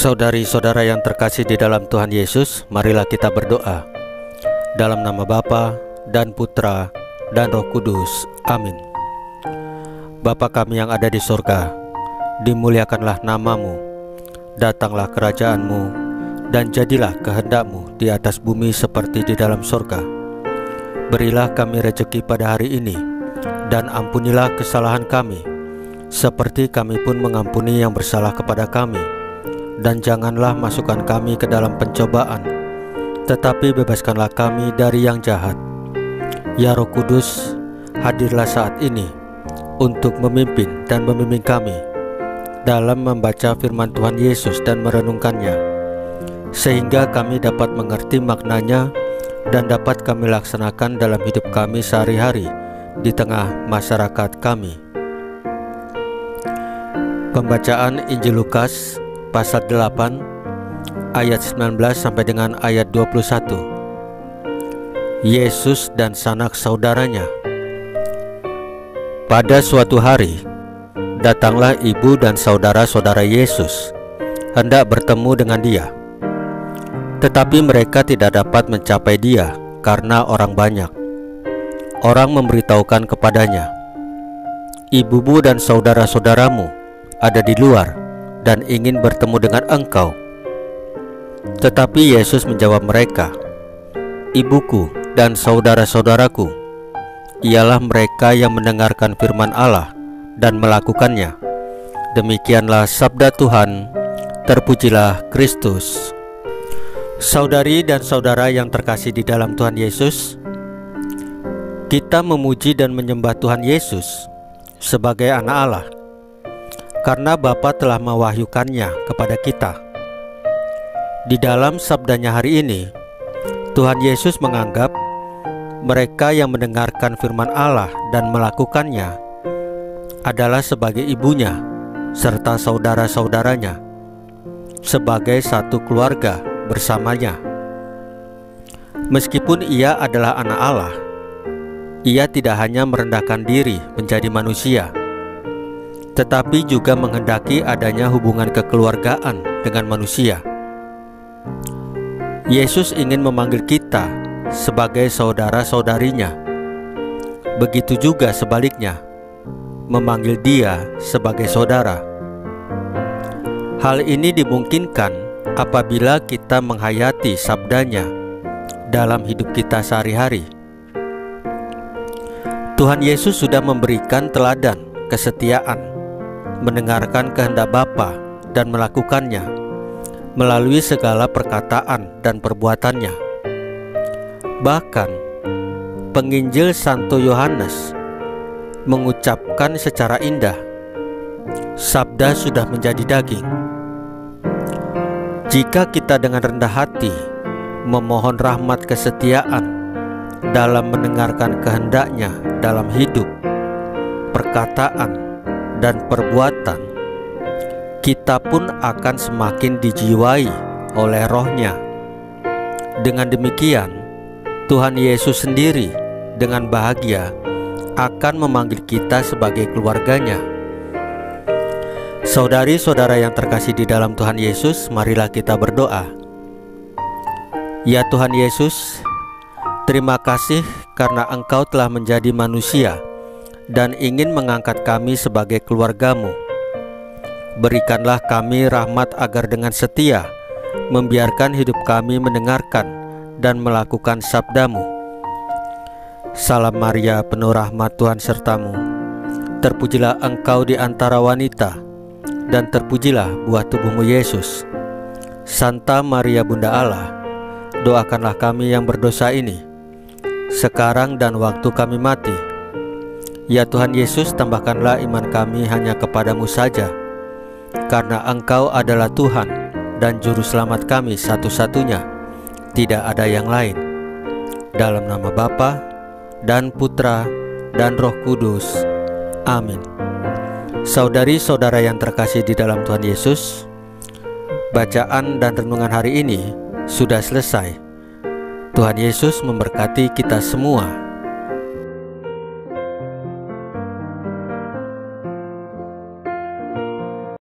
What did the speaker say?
Saudari-saudara yang terkasih di dalam Tuhan Yesus, marilah kita berdoa. Dalam nama Bapa dan Putra dan Roh Kudus. Amin. Bapa kami yang ada di surga, dimuliakanlah nama-Mu, datanglah kerajaan-Mu, dan jadilah kehendak-Mu di atas bumi seperti di dalam surga. Berilah kami rejeki pada hari ini, dan ampunilah kesalahan kami, seperti kami pun mengampuni yang bersalah kepada kami. Dan janganlah masukkan kami ke dalam pencobaan, tetapi bebaskanlah kami dari yang jahat. Ya Roh Kudus, hadirlah saat ini untuk memimpin dan membimbing kami dalam membaca firman Tuhan Yesus dan merenungkannya, sehingga kami dapat mengerti maknanya dan dapat kami laksanakan dalam hidup kami sehari-hari di tengah masyarakat kami. Pembacaan Injil Lukas pasal 8 ayat 19 sampai dengan ayat 21. Yesus dan sanak saudaranya. Pada suatu hari, datanglah ibu dan saudara-saudara Yesus hendak bertemu dengan dia. Tetapi mereka tidak dapat mencapai dia karena orang banyak. Orang memberitahukan kepadanya, "Ibumu dan saudara-saudaramu ada di luar dan ingin bertemu dengan engkau." Tetapi Yesus menjawab mereka, "Ibuku dan saudara-saudaraku ialah mereka yang mendengarkan firman Allah dan melakukannya." Demikianlah sabda Tuhan. Terpujilah Kristus. Saudari dan saudara yang terkasih di dalam Tuhan Yesus, kita memuji dan menyembah Tuhan Yesus sebagai anak Allah, karena Bapa telah mewahyukannya kepada kita. Di dalam sabdanya hari ini, Tuhan Yesus menganggap mereka yang mendengarkan firman Allah dan melakukannya adalah sebagai ibunya serta saudara-saudaranya, sebagai satu keluarga bersamanya. Meskipun ia adalah anak Allah, ia tidak hanya merendahkan diri menjadi manusia, tetapi juga menghendaki adanya hubungan kekeluargaan dengan manusia. Yesus ingin memanggil kita sebagai saudara-saudarinya. Begitu juga sebaliknya, memanggil dia sebagai saudara. Hal ini dimungkinkan apabila kita menghayati sabdanya dalam hidup kita sehari-hari. Tuhan Yesus sudah memberikan teladan kesetiaan, mendengarkan kehendak Bapa dan melakukannya melalui segala perkataan dan perbuatannya. Bahkan penginjil Santo Yohanes mengucapkan secara indah, "Sabda sudah menjadi daging." Jika kita dengan rendah hati memohon rahmat kesetiaan dalam mendengarkan kehendaknya dalam hidup, perkataan, dan perbuatan, kita pun akan semakin dijiwai oleh Roh-Nya. Dengan demikian, Tuhan Yesus sendiri dengan bahagia akan memanggil kita sebagai keluarganya. Saudari-saudara yang terkasih di dalam Tuhan Yesus, marilah kita berdoa. Ya Tuhan Yesus, terima kasih karena Engkau telah menjadi manusia dan ingin mengangkat kami sebagai keluarga-Mu. Berikanlah kami rahmat agar dengan setia membiarkan hidup kami mendengarkan dan melakukan sabda-Mu. Salam Maria, penuh rahmat, Tuhan sertamu. Terpujilah Engkau di antara wanita, dan terpujilah buah tubuh-Mu Yesus. Santa Maria Bunda Allah, doakanlah kami yang berdosa ini, sekarang dan waktu kami mati. Ya Tuhan Yesus, tambahkanlah iman kami hanya kepadamu saja, karena Engkau adalah Tuhan dan Juru Selamat kami satu-satunya, tidak ada yang lain. Dalam nama Bapa dan Putra dan Roh Kudus. Amin. Saudari-saudara yang terkasih di dalam Tuhan Yesus, bacaan dan renungan hari ini sudah selesai. Tuhan Yesus memberkati kita semua.